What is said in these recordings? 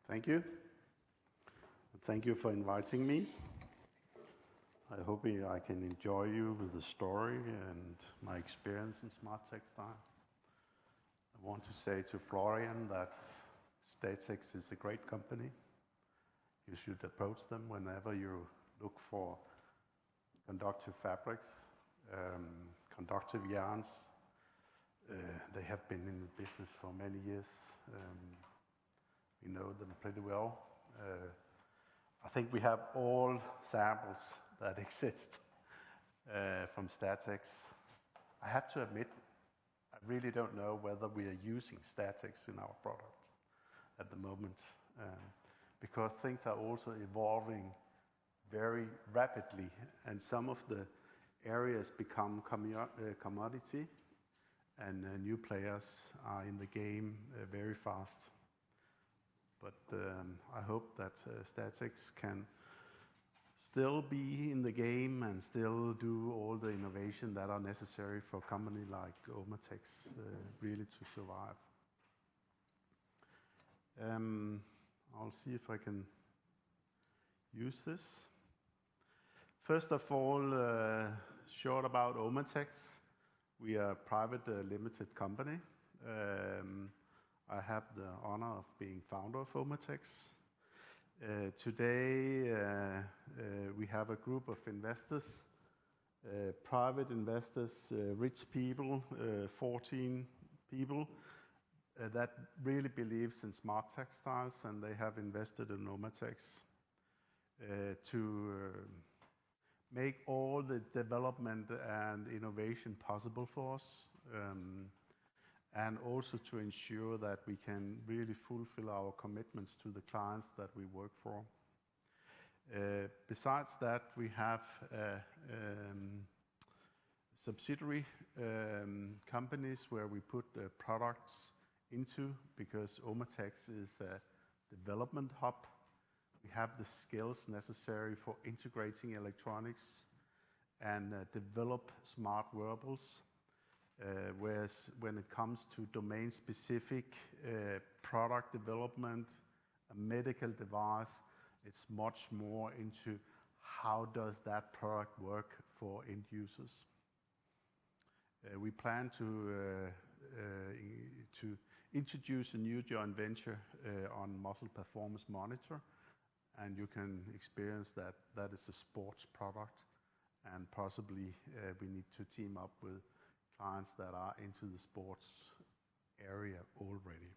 Thank you. Thank you for inviting me. I hope I can enjoy you with the story and my experience in smart textile. I want to say to Florian that Statex is a great company. You should approach them whenever you look for conductive fabrics, conductive yarns. They have been in the business for many years. We know them pretty well. I think we have all samples that exist from Statex. I have to admit, I really don't know whether we are using Statex in our product at the moment, because things are also evolving very rapidly, and some of the areas become commodity, and new players are in the game very fast. But I hope that Statex can still be in the game and still do all the innovation that are necessary for a company like Ohmatex really to survive. I'll see if I can use this. First of all, short about Ohmatex. We are a private limited company. I have the honor of being founder of Ohmatex. Today, we have a group of investors, private investors, rich people, 14 people that really believes in smart textiles, and they have invested in Ohmatex to make all the development and innovation possible for us. And also to ensure that we can really fulfill our commitments to the clients that we work for. Besides that, we have subsidiary companies where we put products into, because Ohmatex is a development hub. We have the skills necessary for integrating electronics and develop smart wearables. Whereas when it comes to domain-specific product development, a medical device, it's much more into how does that product work for end users. We plan to introduce a new joint venture on muscle performance monitor, and you can experience that that is a sports product, and possibly we need to team up with clients that are into the sports area already.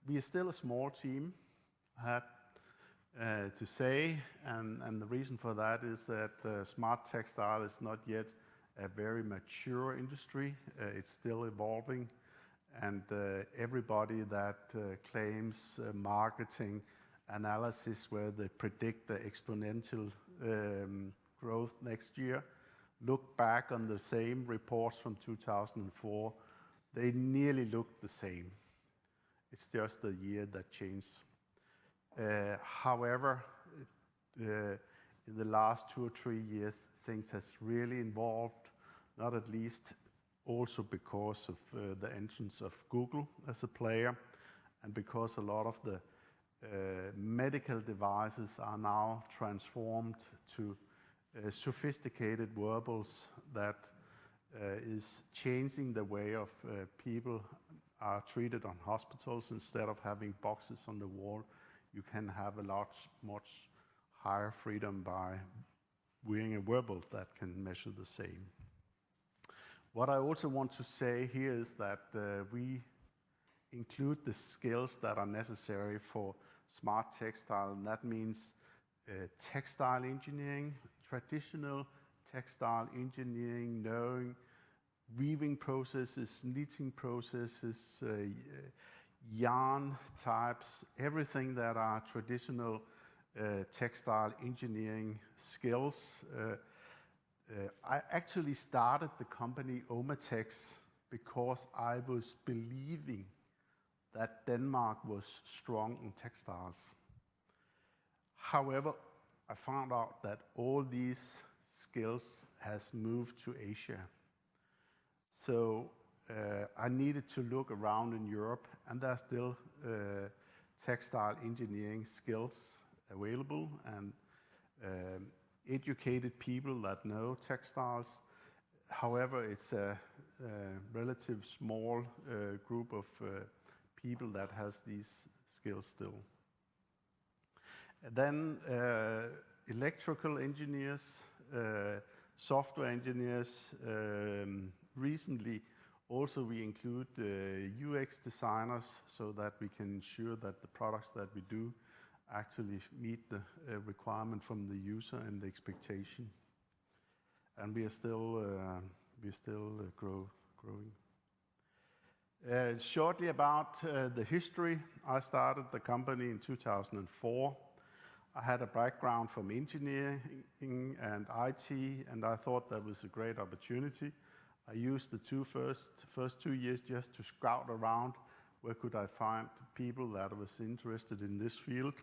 We are still a small team, I have to say, and the reason for that is that smart textile is not yet a very mature industry. It's still evolving, and everybody that claims marketing analysis where they predict the exponential growth next year, look back on the same reports from 2004, they nearly look the same. It's just the year that changed. However, in the last 2 or 3 years, things has really evolved, not at least also because of the entrance of Google as a player, and because a lot of the medical devices are now transformed to sophisticated wearables that is changing the way of people are treated on hospitals. Instead of having boxes on the wall, you can have a much higher freedom by wearing a wearable that can measure the same. What I also want to say here is that we include the skills that are necessary for smart textile, and that means textile engineering, traditional textile engineering, knowing weaving processes, knitting processes, yarn types, everything that are traditional textile engineering skills. I actually started the company Ohmatex because I was believing that Denmark was strong in textiles. However, I found out that all these skills has moved to Asia. So I needed to look around in Europe, and there are still textile engineering skills available and educated people that know textiles. However, it's a relative small group of people that has these skills still. And then electrical engineers, software engineers. Recently, also we include UX designers so that we can ensure that the products that we do actually meet the requirement from the user and the expectation. And we are still growing. Shortly about the history, I started the company in 2004. I had a background from engineering and IT, and I thought that was a great opportunity. I used the first 2 years just to scout around where could I find people that was interested in this field.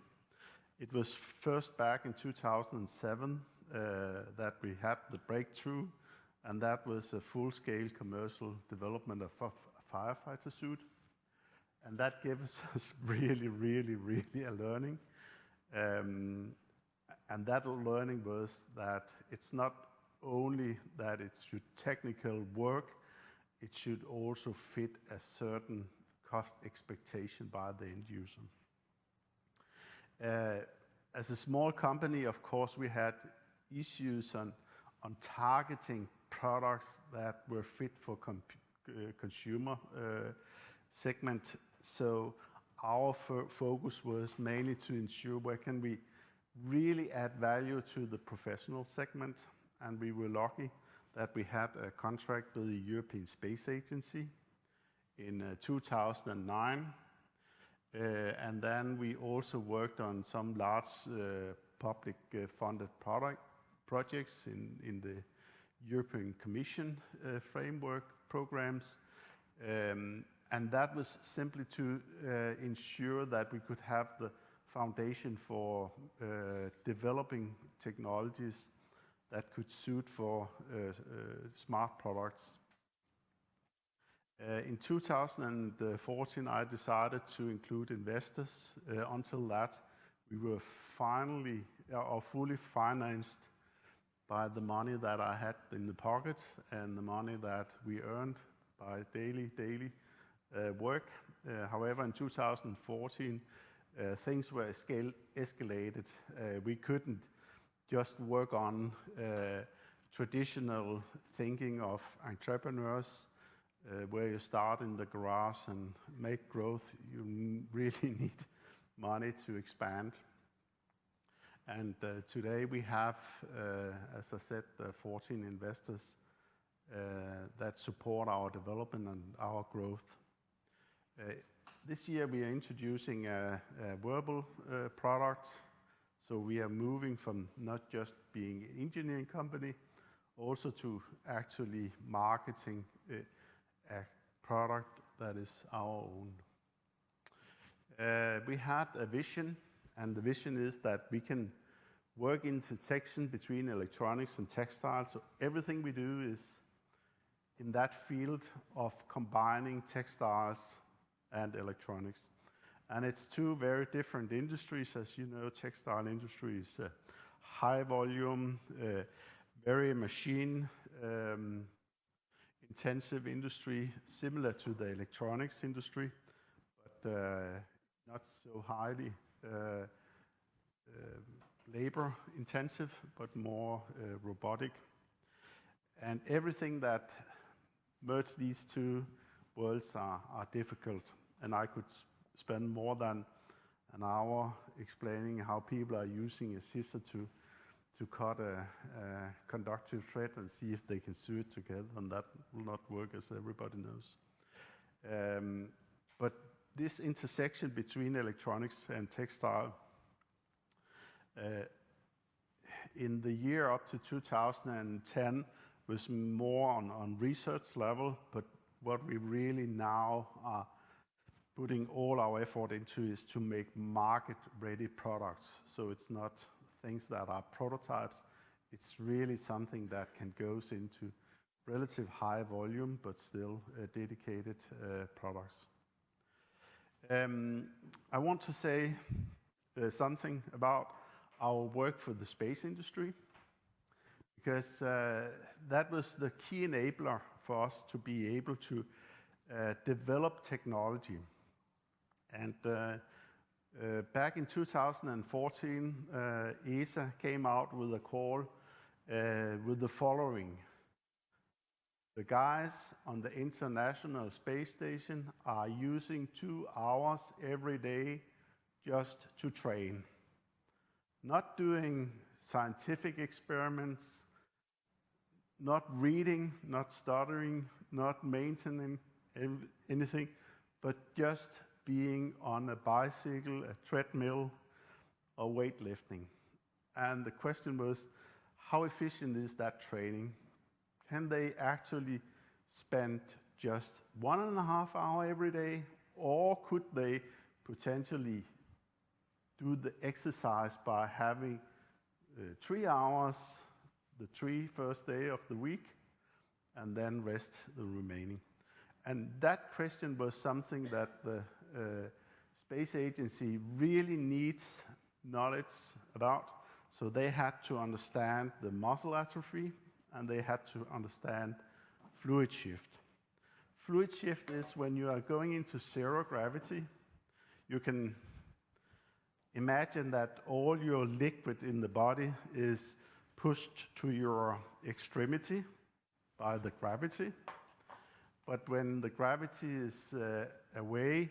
It was first back in 2007 that we had the breakthrough, and that was a full-scale commercial development of a firefighter suit. And that gives us really a learning. And that learning was that it's not only that it should technical work, it should also fit a certain cost expectation by the end user. As a small company, of course, we had issues on targeting products that were fit for consumer segment. So our focus was mainly to ensure where can we really add value to the professional segment. And we were lucky that we had a contract with the European Space Agency in 2009. And then we also worked on some large public funded projects in the European Commission framework programs. And that was simply to ensure that we could have the foundation for developing technologies that could suit for smart products. In 2014, I decided to include investors. Until that, we were finally or fully financed by the money that I had in the pocket and the money that we earned by daily work. However, in 2014, things were escalated. We couldn't just work on traditional thinking of entrepreneurs, where you start in the garage and make growth. You really need money to expand. And today we have, as I said, 14 investors that support our development and our growth. This year we are introducing a wearable product. So we are moving from not just being an engineering company, also to actually marketing a product that is our own. We had a vision, and the vision is that we can work intersection between electronics and textiles. So everything we do is in that field of combining textiles and electronics. And it's two very different industries. As you know, textile industry is a high volume, very machine intensive industry, similar to the electronics industry, but not so highly labor intensive, but more robotic. And everything that merges these two worlds are difficult. And I could spend more than an hour explaining how people are using a scissor to cut a conductive thread and see if they can sew it together, and that will not work, as everybody knows. But this intersection between electronics and textile, in the year up to 2010, was more on research level, but what we really now are putting all our effort into is to make market-ready products. So it's not things that are prototypes, it's really something that can goes into relative high volume, but still dedicated products. I want to say something about our work for the space industry, because that was the key enabler for us to be able to develop technology. And back in 2014, ESA came out with a call with the following: the guys on the International Space Station are using 2 hours every day just to train. Not doing scientific experiments, not reading, not studying, not maintaining anything, but just being on a bicycle, a treadmill, or weightlifting. And the question was, how efficient is that training? Can they actually spend just 1.5 hours every day, or could they potentially do the exercise by having 3 hours the 3 first day of the week, and then rest the remaining? And that question was something that the Space Agency really needs knowledge about. So they had to understand the muscle atrophy, and they had to understand fluid shift. Fluid shift is when you are going into zero gravity. You can imagine that all your liquid in the body is pushed to your extremity by the gravity. But when the gravity is away,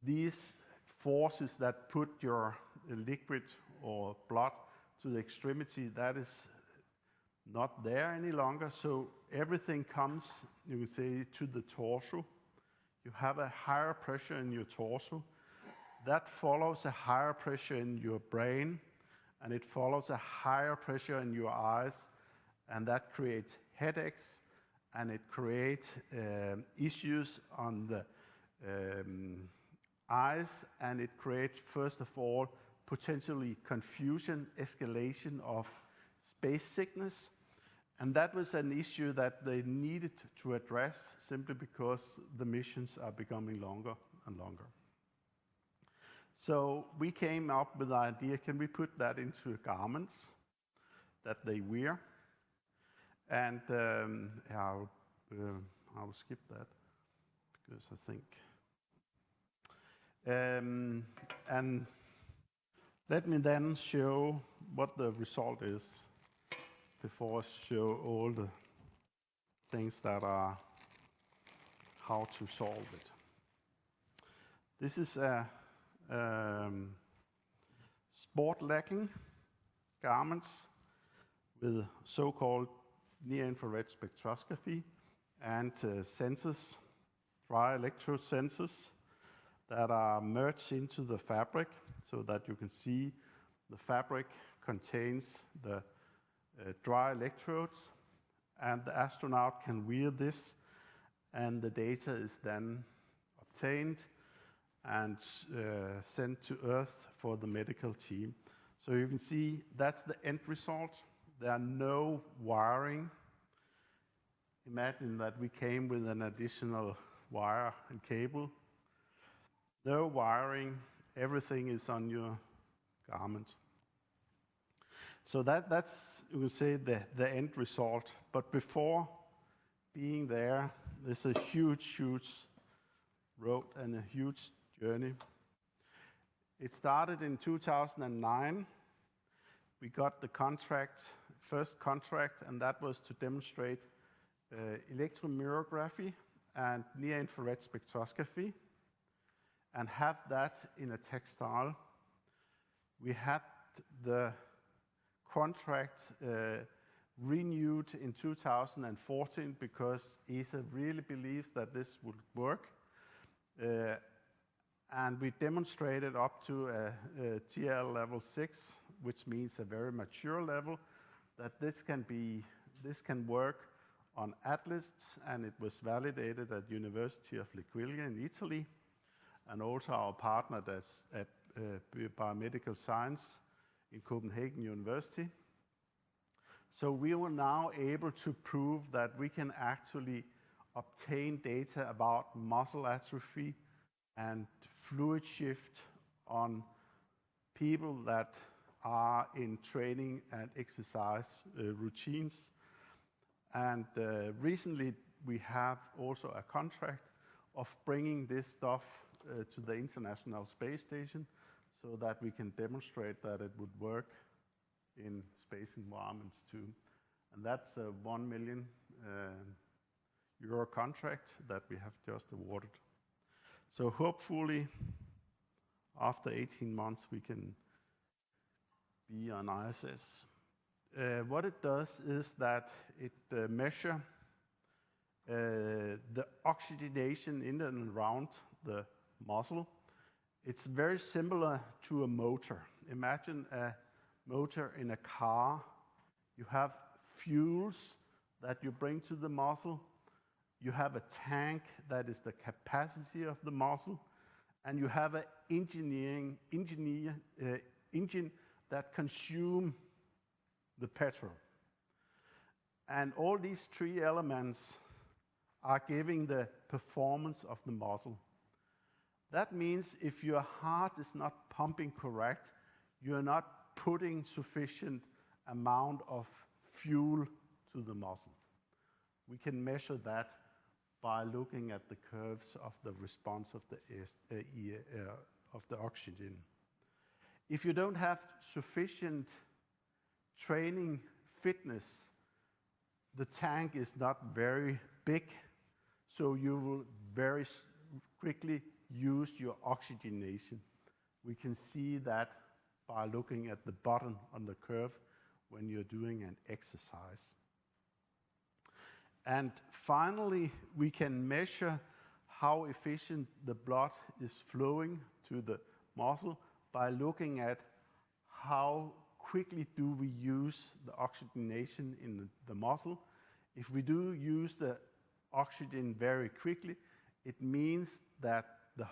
these forces that put your liquid or blood to the extremity, that is not there any longer. So everything comes, you can say, to the torso. You have a higher pressure in your torso. That follows a higher pressure in your brain, and it follows a higher pressure in your eyes, and that creates headaches, and it creates issues on the eyes, and it creates, first of all, potentially confusion, escalation of space sickness. And that was an issue that they needed to address simply because the missions are becoming longer and longer. So we came up with the idea, can we put that into garments that they wear? And I'll skip that because I think. And let me then show what the result is before I show all the things that are how to solve it. This is a sport legging garments with so-called near-infrared spectroscopy and sensors, dry electrode sensors that are merged into the fabric so that you can see the fabric contains the dry electrodes, and the astronaut can wear this, and the data is then obtained and sent to Earth for the medical team. So you can see that's the end result. There are no wiring. Imagine that we came with an additional wire and cable. No wiring, everything is on your garment. So that's, you can say, the end result. But before being there, there's a huge road and a huge journey. It started in 2009. We got the first contract, and that was to demonstrate electromyography and near-infrared spectroscopy, and have that in a textile. We had the contract renewed in 2014 because ESA really believes that this would work. And we demonstrated up to a TL level 6, which means a very mature level, that this can work on Atlas, and it was validated at University of L'Aquila in Italy, and also our partner at Biomedical Science in Copenhagen University. So we were now able to prove that we can actually obtain data about muscle atrophy and fluid shift on people that are in training and exercise routines. And recently we have also a contract of bringing this stuff to the International Space Station so that we can demonstrate that it would work in space environments too. And that's a 1 million euro contract that we have just awarded. So hopefully after 18 months we can be on ISS. What it does is that it measures the oxygenation in and around the muscle. It's very similar to a motor. Imagine a motor in a car. You have fuels that you bring to the muscle. You have a tank that is the capacity of the muscle. And you have an engine that consumes the petrol. And all these three elements are giving the performance of the muscle. That means if your heart is not pumping correct, you're not putting sufficient amount of fuel to the muscle. We can measure that by looking at the curves of the response of the oxygen. If you don't have sufficient training fitness, the tank is not very big, so you will very quickly use your oxygenation. We can see that by looking at the bottom on the curve when you're doing an exercise. And finally, we can measure how efficient the blood is flowing to the muscle by looking at how quickly do we use the oxygenation in the muscle. If we do use the oxygen very quickly, it means that the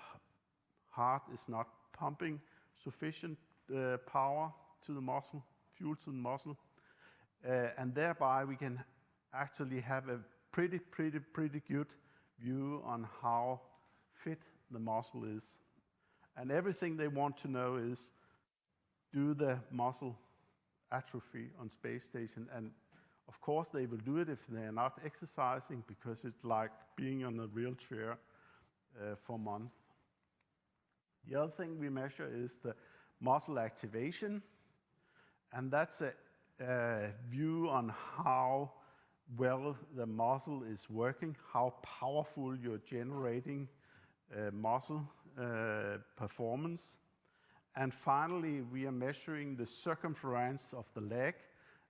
heart is not pumping sufficient power to the muscle, fuel to the muscle, and thereby we can actually have a pretty good view on how fit the muscle is. And everything they want to know is, do the muscle atrophy on space station? And of course they will do it if they're not exercising, because it's like being on a wheelchair for months. The other thing we measure is the muscle activation, and that's a view on how well the muscle is working, how powerful you're generating muscle performance. And finally, we are measuring the circumference of the leg,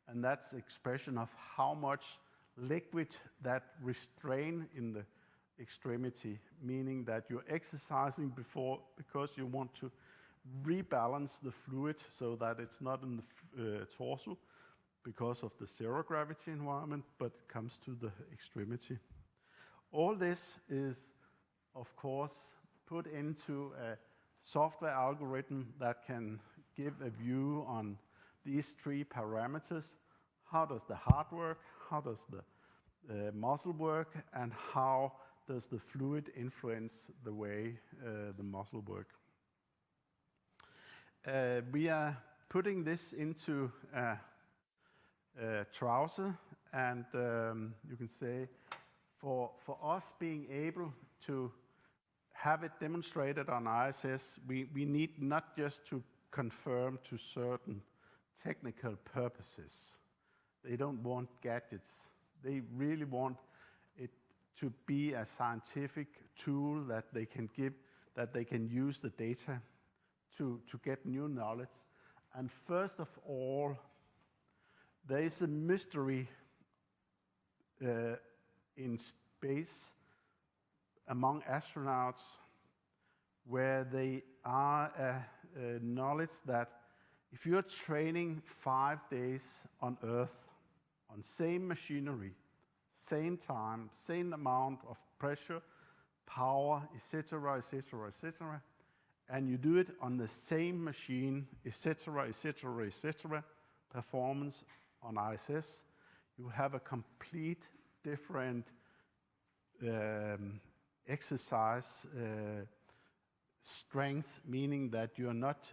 and that's the expression of how much liquid that restrain in the extremity, meaning that you're exercising because you want to rebalance the fluid so that it's not in the torso because of the zero gravity environment, but it comes to the extremity. All this is, of course, put into a software algorithm that can give a view on these three parameters. How does the heart work? How does the muscle work? And how does the fluid influence the way the muscle work? We are putting this into a trouser, and you can say for us being able to have it demonstrated on ISS, we need not just to confirm to certain technical purposes. They don't want gadgets. They really want it to be a scientific tool that they can give, that they can use the data to get new knowledge. And first of all, there is a mystery in space among astronauts where they are a knowledge that if you're training 5 days on Earth on same machinery, same time, same amount of pressure, power, etc., etc., etc., and you do it on the same machine, etc., etc., etc., performance on ISS, you have a complete different exercise strength, meaning that you are not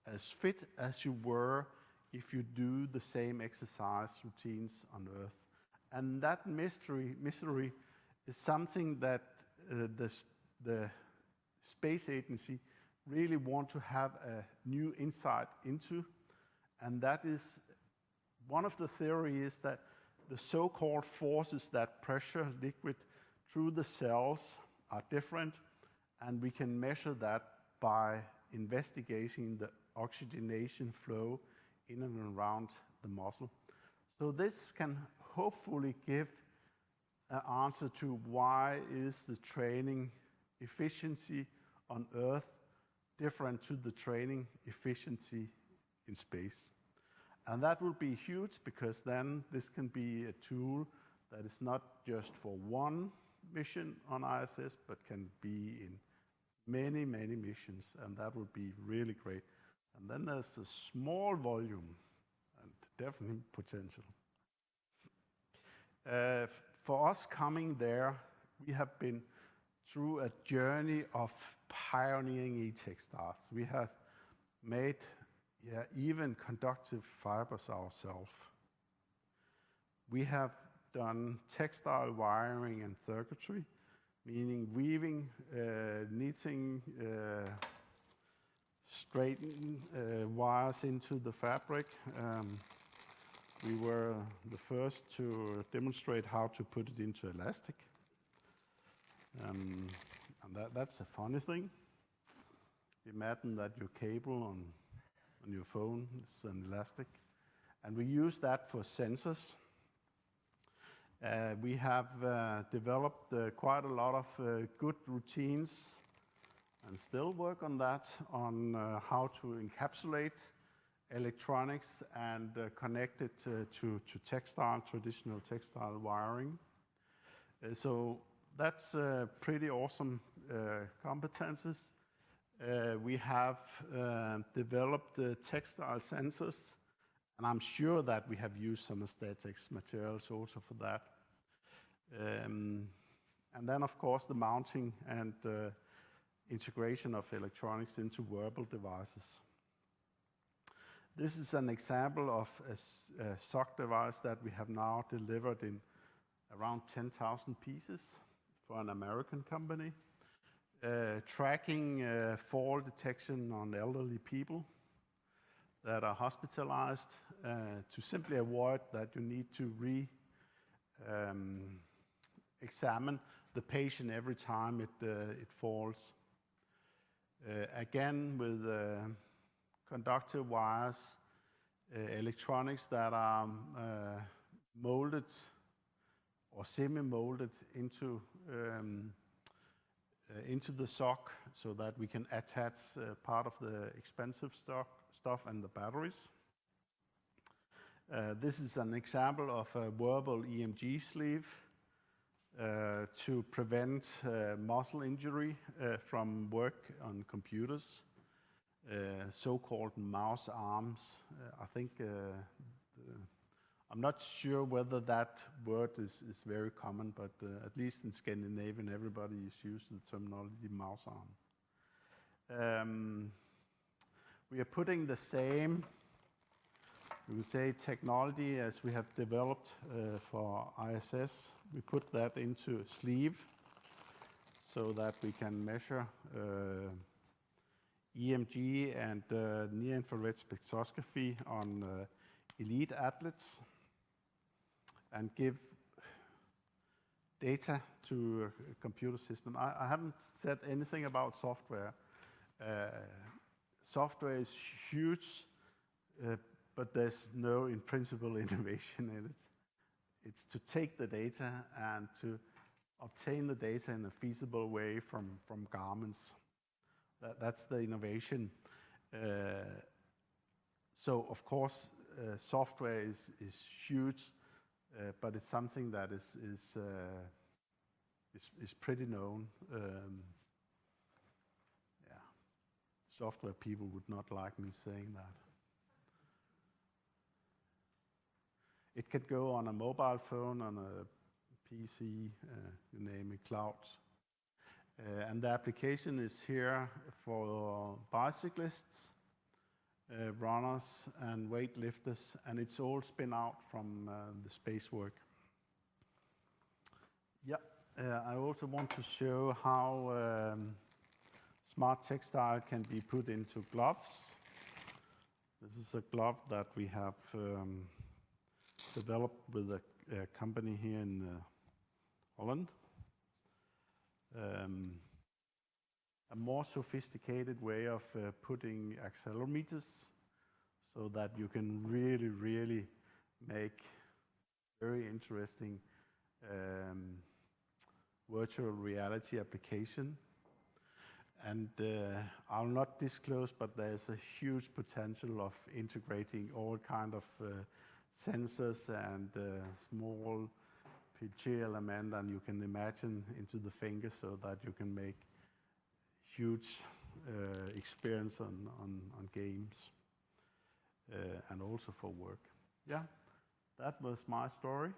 as fit as you were if you do the same exercise routines on Earth. And that mystery is something that the space agency really want to have a new insight into, and that is one of the theories that the so-called forces that pressure liquid through the cells are different, and we can measure that by investigating the oxygenation flow in and around the muscle. So this can hopefully give an answer to why is the training efficiency on Earth different to the training efficiency in space. And that will be huge, because then this can be a tool that is not just for one mission on ISS, but can be in many, many missions, and that would be really great. And then there's the small volume, and definitely potential. For us coming there, we have been through a journey of pioneering e-textiles. We have made even conductive fibers ourselves. We have done textile wiring and circuitry, meaning weaving, knitting, straightening wires into the fabric. We were the first to demonstrate how to put it into elastic. And that's a funny thing. Imagine that your cable on your phone is an elastic. And we use that for sensors. We have developed quite a lot of good routines, and still work on that, on how to encapsulate electronics and connect it to traditional textile wiring. So that's pretty awesome competences. We have developed textile sensors, and I'm sure that we have used some aesthetics materials also for that. And then, of course, the mounting and integration of electronics into wearable devices. This is an example of a sock device that we have now delivered in around 10,000 pieces for an American company, tracking fall detection on elderly people that are hospitalized, to simply avoid that you need to examine the patient every time it falls. Again, with conductive wires, electronics that are molded or semi-molded into the sock, so that we can attach part of the expensive stuff and the batteries. This is an example of a wearable EMG sleeve to prevent muscle injury from work on computers, so-called mouse arms. I think I'm not sure whether that word is very common, but at least in Scandinavian, everybody is used to the terminology mouse arm. We are putting the same, we would say, technology as we have developed for ISS. We put that into a sleeve so that we can measure EMG and near-infrared spectroscopy on elite athletes and give data to a computer system. I haven't said anything about software. Software is huge, but there's no, in principle, innovation in it. It's to take the data and to obtain the data in a feasible way from garments. That's the innovation. So, of course, software is huge, but it's something that is pretty known. Software people would not like me saying that. It could go on a mobile phone, on a PC, you name it, clouds. And the application is here for bicyclists, runners, and weightlifters, and it's all spin out from the space work. Yeah, I also want to show how smart textile can be put into gloves. This is a glove that we have developed with a company here in Holland. A more sophisticated way of putting accelerometers so that you can really make very interesting virtual reality application. And I'll not disclose, but there's a huge potential of integrating all kind of sensors and small PG element, and you can imagine into the finger so that you can make huge experience on games and also for work. Yeah, that was my story.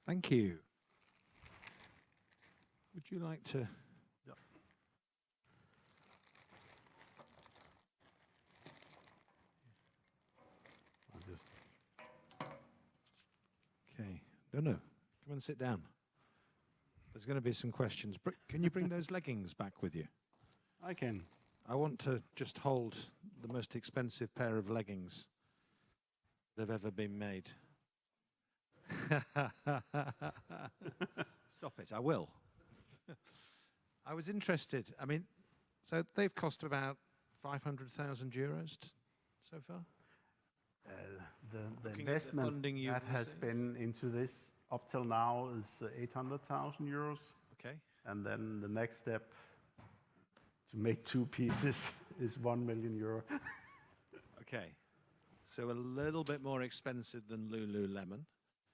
Thank you. Would you like to? Yeah. Okay. No. Come and sit down. There's going to be some questions. Can you bring those leggings back with you? I can. I want to just hold the most expensive pair of leggings that have ever been made. Stop it, I will. I was interested. I mean, so they've cost about 500,000 euros so far? The investment that has been into this up till now is 800,000 euros. Okay. And then the next step to make two pieces is 1 million euro. Okay. So a little bit more expensive than Lululemon.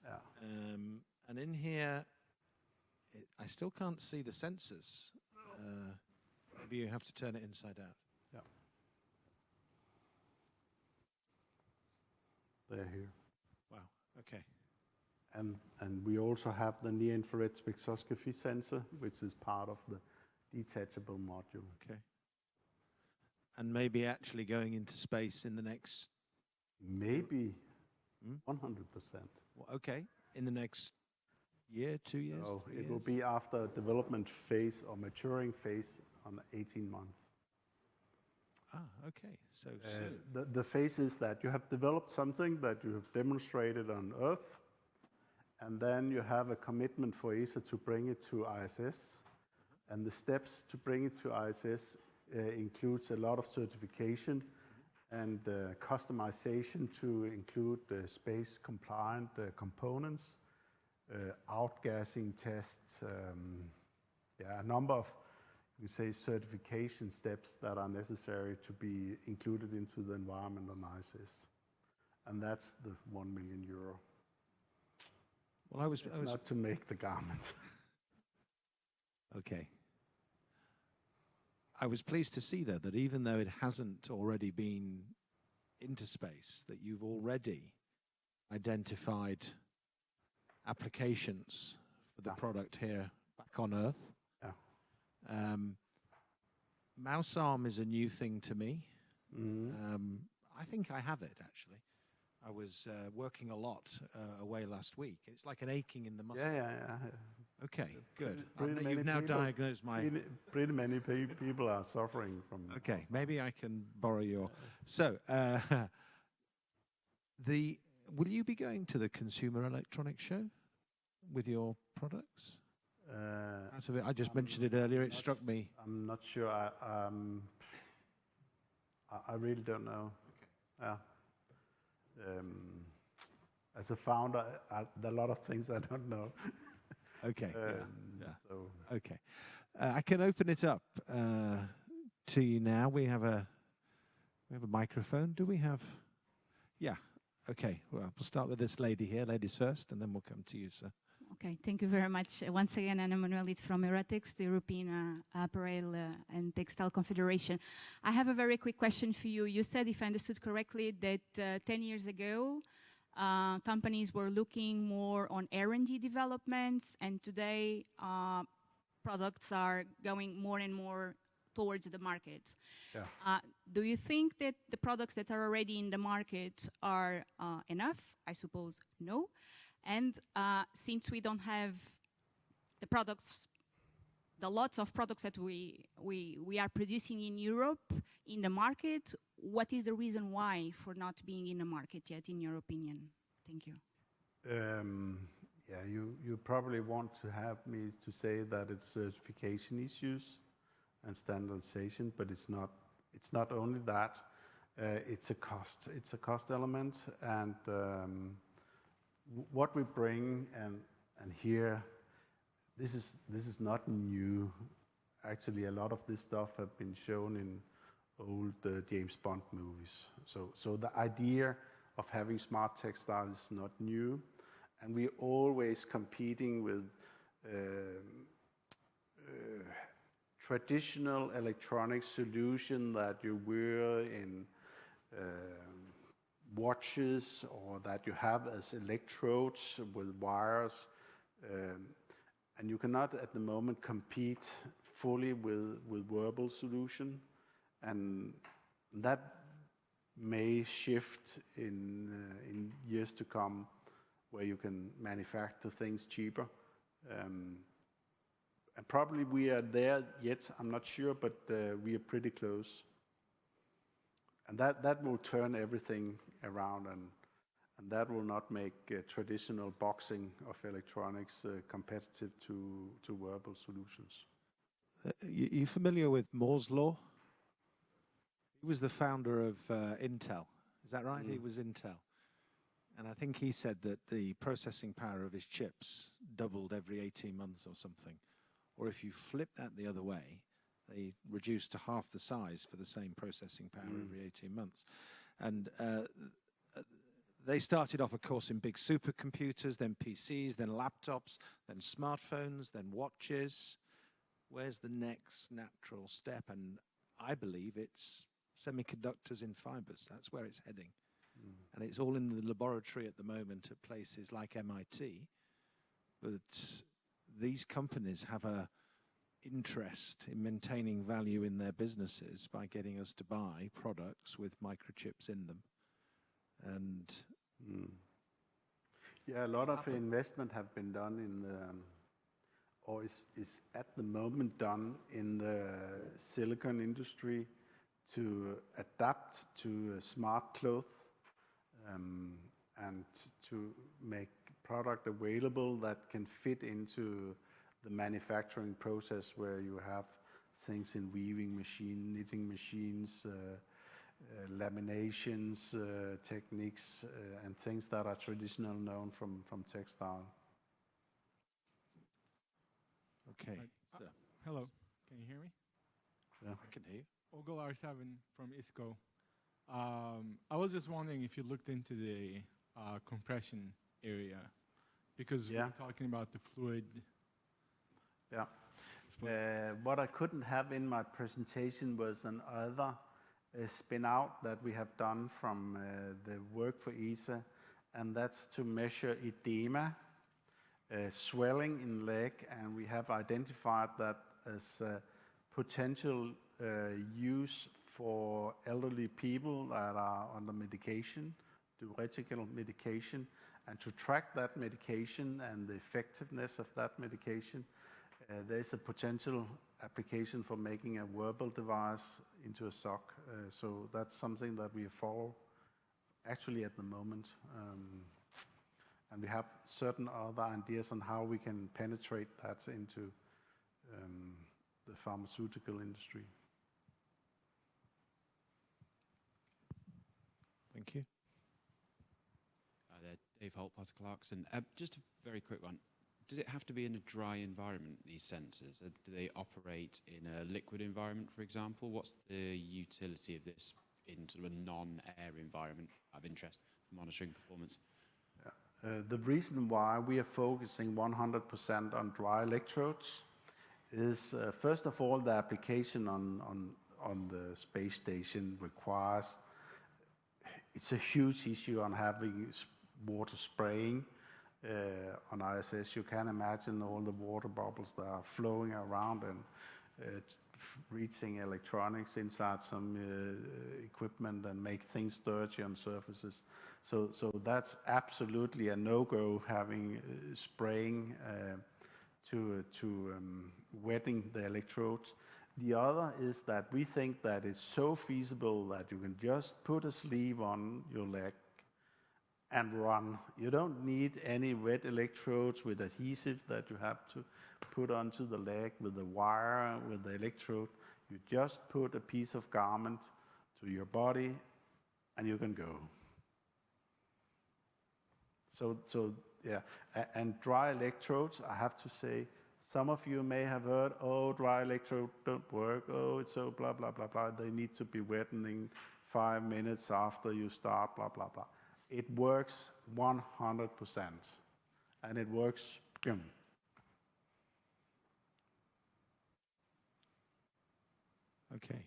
Yeah. And in here, I still can't see the sensors. Maybe you have to turn it inside out. Yeah. They're here. Wow. Okay. And we also have the near-infrared spectroscopy sensor, which is part of the detachable module. Okay. And maybe actually going into space in the next... Maybe 100%. Well, okay. In the next year, 2 years? No, 3 it years? will be after development phase or maturing phase on 18 months. Ah, okay. So soon. The phase is that you have developed something that you have demonstrated on Earth, and then you have a commitment for ESA to bring it to ISS. And the steps to bring it to ISS includes a lot of certification and customization to include space compliant components, outgassing tests, a number of, you say, certification steps that are necessary to be included into the environment on ISS. And that's the 1 million euro. Well, It's not to make the garment. Okay. I was pleased to see, though, that even though it hasn't already been into space, that you've already identified applications for the product here back on Earth. Yeah. Mouse arm is a new thing to me. Mm-hmm. I think I have it, actually. I was working a lot away last week. It's like an aching in the muscle. Yeah. Okay, good. You've now diagnosed my... Pretty many people are suffering from... Okay, maybe I can borrow your... So, will you be going to the Consumer Electronics Show with your products? Out of it, I just mentioned it earlier. It struck me. I'm not sure. I really don't know. Okay. Yeah. As a founder, there are a lot of things I don't know. Okay. So. Okay. I can open it up to you now. We have a microphone. Do we have? Yeah. Okay. Well, we'll start with this lady here. Ladies first, and then we'll come to you, sir. Okay, thank you very much. Once again, Anna Manuelit from Ohmatex, the European Apparel and Textile Confederation. I have a very quick question for you. You said, if I understood correctly, that 10 years ago, companies were looking more on R&D developments, and today products are going more and more towards the market. Yeah. Do you think that the products that are already in the market are enough? I suppose no. And since we don't have the products, the lots of products that we are producing in Europe in the market, what is the reason why for not being in the market yet, in your opinion? Thank you. Yeah, you probably want to have me to say that it's certification issues and standardization, but it's not. It's not only that. It's a cost. It's a cost element, and what we bring and here, this is not new. Actually, a lot of this stuff have been shown in old James Bond movies. So the idea of having smart textiles is not new, and we're always competing with traditional electronic solution that you wear in watches, or that you have as electrodes with wires, and you cannot at the moment compete fully with wearable solution, and that may shift in years to come, where you can manufacture things cheaper. And probably we are there yet, I'm not sure, but we are pretty close. And that will turn everything around, and that will not make traditional boxing of electronics competitive to wearable solutions. You familiar with Moore's Law? He was the founder of Intel. Is that right? He was Intel. And I think he said that the processing power of his chips doubled every 18 months or something. Or if you flip that the other way, they reduced to half the size for the same processing power every 18 months. And they started off, of course, in big supercomputers, then PCs, then laptops, then smartphones, then watches. Where's the next natural step? And I believe it's semiconductors in fibers. That's where it's heading. And it's all in the laboratory at the moment at places like MIT. But these companies have a interest in maintaining value in their businesses by getting us to buy products with microchips in them. And yeah, a lot of investment have been done in the, or is at the moment done in the silicon industry to adapt to a smart cloth, and to make product available that can fit into the manufacturing process, where you have things in weaving machine, knitting machines, laminations, techniques, and things that are traditional known from textile. okay. Hello, can you hear me? Yeah. I can hear you. Ogul R7 from ISCO. I was just wondering if you looked into the compression area, because we're talking about the fluid. Yeah. What I couldn't have in my presentation was another spin out that we have done from the work for ITA, and that's to measure edema, swelling in leg, and we have identified that as potential use for elderly people that are under medication, diuretical medication, and to track that medication and the effectiveness of that medication. There's a potential application for making a wearable device into a sock. So that's something that we follow actually at the moment. And we have certain other ideas on how we can penetrate that into the pharmaceutical industry. Thank you. Dave Holt, Potter Clarkson. Just a very quick one. Does it have to be in a dry environment, these sensors? Do they operate in a liquid environment, for example? What's the utility of this in sort of a non-air environment of interest for monitoring performance? The reason why we are focusing 100% on dry electrodes is, first of all, the application on the space station requires, it's a huge issue on having water spraying on ISS. You can imagine all the water bubbles that are flowing around and reaching electronics inside some equipment and make things dirty on surfaces. So that's absolutely a no-go, having spraying to wetting the electrodes. The other is that we think that it's so feasible that you can just put a sleeve on your leg and run. You don't need any wet electrodes with adhesive that you have to put onto the leg with the wire, with the electrode. You just put a piece of garment to your body and you can go. So yeah, and dry electrodes, I have to say, some of you may have heard, oh, dry electrode don't work, oh, it's so blah, blah, blah, blah. They need to be wetting 5 minutes after you start, blah, blah, blah. It works 100%, and it works. Okay.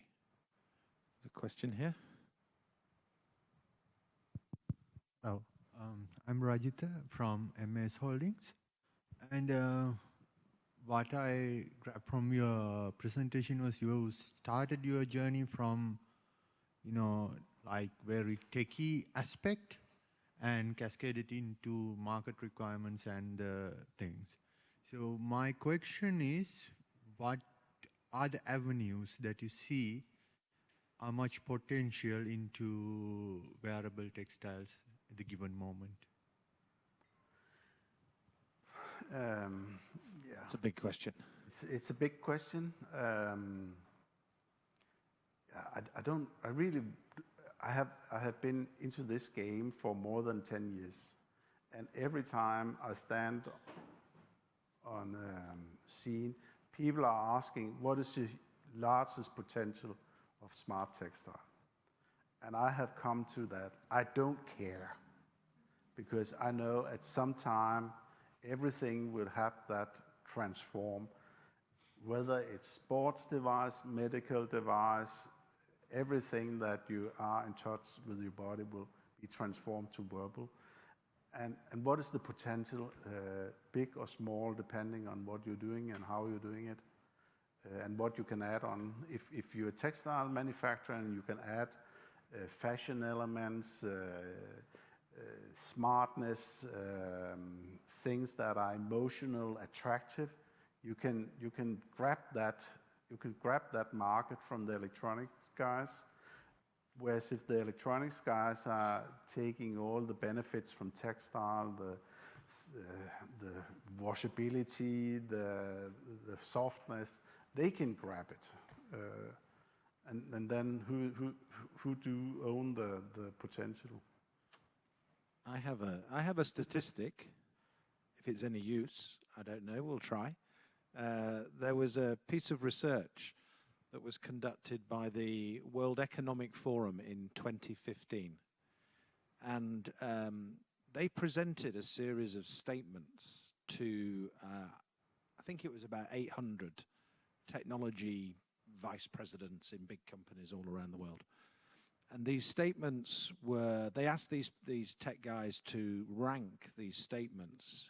The question here. Oh, I'm Rajita from MS Holdings, and what I grabbed from your presentation was you started your journey from, like very techie aspect and cascaded into market requirements and things. So my question is, what are the avenues that you see are much potential into wearable textiles at the given moment? Yeah, It's a big question. it's a big question. I have been into this game for more than 10 years, and every time I stand on scene, people are asking, what is the largest potential of smart textile? And I have come to that, I don't care, because I know at some time everything will have that transform, whether it's sports device, medical device, everything that you are in touch with your body will be transformed to wearable. And what is the potential, big or small, depending on what you're doing and how you're doing it, and what you can add on. If you're a textile manufacturer and you can add fashion elements, smartness, things that are emotional, attractive, you can grab that market from the electronics guys. Whereas if the electronics guys are taking all the benefits from textile, the washability, the softness, they can grab it. And then who do own the potential? I have a statistic. If it's any use, I don't know. We'll try. There was a piece of research that was conducted by the World Economic Forum in 2015, and they presented a series of statements to I think it was about 800 technology vice presidents in big companies all around the world. And these statements were, they asked these tech guys to rank these statements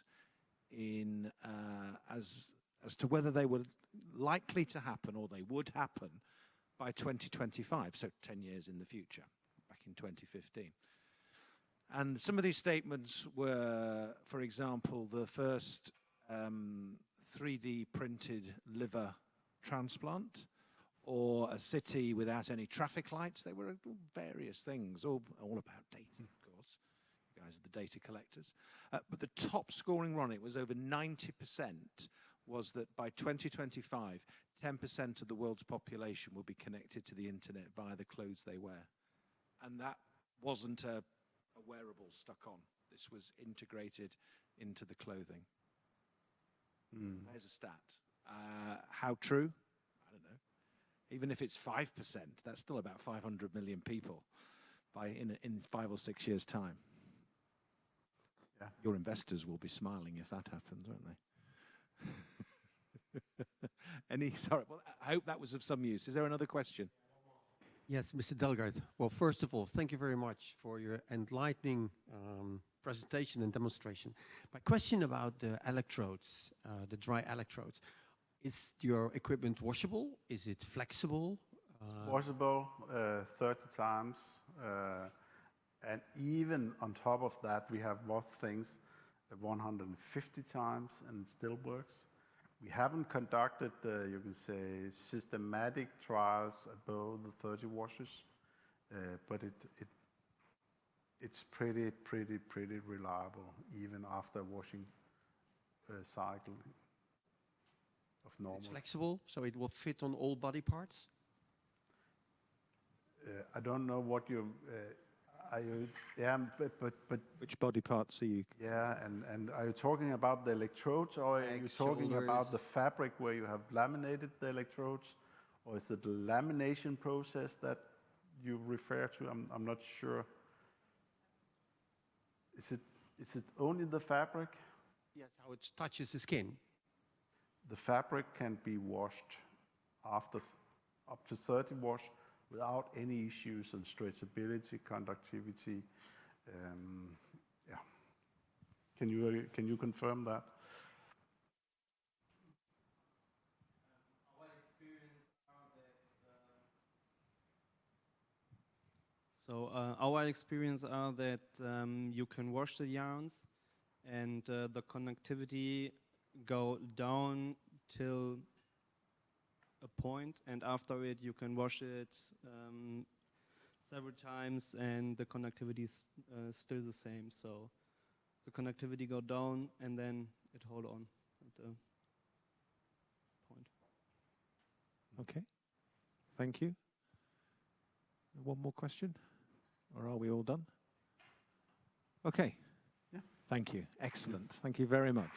in as to whether they were likely to happen or they would happen by 2025, so 10 years in the future, back in 2015. And some of these statements were, for example, the first 3D printed liver transplant, or a city without any traffic lights. They were various things, all about data, of course. You guys are the data collectors. But the top scoring one, it was over 90%, was that by 2025, 10% of the world's population will be connected to the internet via the clothes they wear. And that wasn't a wearable stuck on. This was integrated into the clothing. There's a stat. How true? I don't know. Even if it's 5%, that's still about 500 million people in 5 or 6 years' time. Yeah. Your investors will be smiling if that happens, won't they? Sorry, well, I hope that was of some use. Is there another question? Yes, Mr. Dalsgaard. Well, first of all, thank you very much for your enlightening presentation and demonstration. My question about the electrodes, the dry electrodes, is your equipment washable? Is it flexible? It's washable 30 times. And even on top of that, we have washed things 150 times and it still works. We haven't conducted, you can say, systematic trials above the 30 washes, but it's pretty reliable even after washing cycle of normal. It's flexible, so it will fit on all body parts? I don't know what you. But which body parts are you? Yeah, and are you talking about the electrodes, or are you talking about the fabric where you have laminated the electrodes, or is it the lamination process that you refer to? I'm not sure. Is it only the fabric? Yes, how it touches the skin. The fabric can be washed after up to 30 wash without any issues on stretchability, conductivity. Yeah. Can you confirm that? Our experience are that you can wash the yarns and the connectivity go down till a point, and after it you can wash it several times and the connectivity is still the same. So the connectivity go down and then it hold on at the point. Okay, thank you. One more question, or are we all done? Okay. Yeah. Thank you. Excellent. Thank you very much.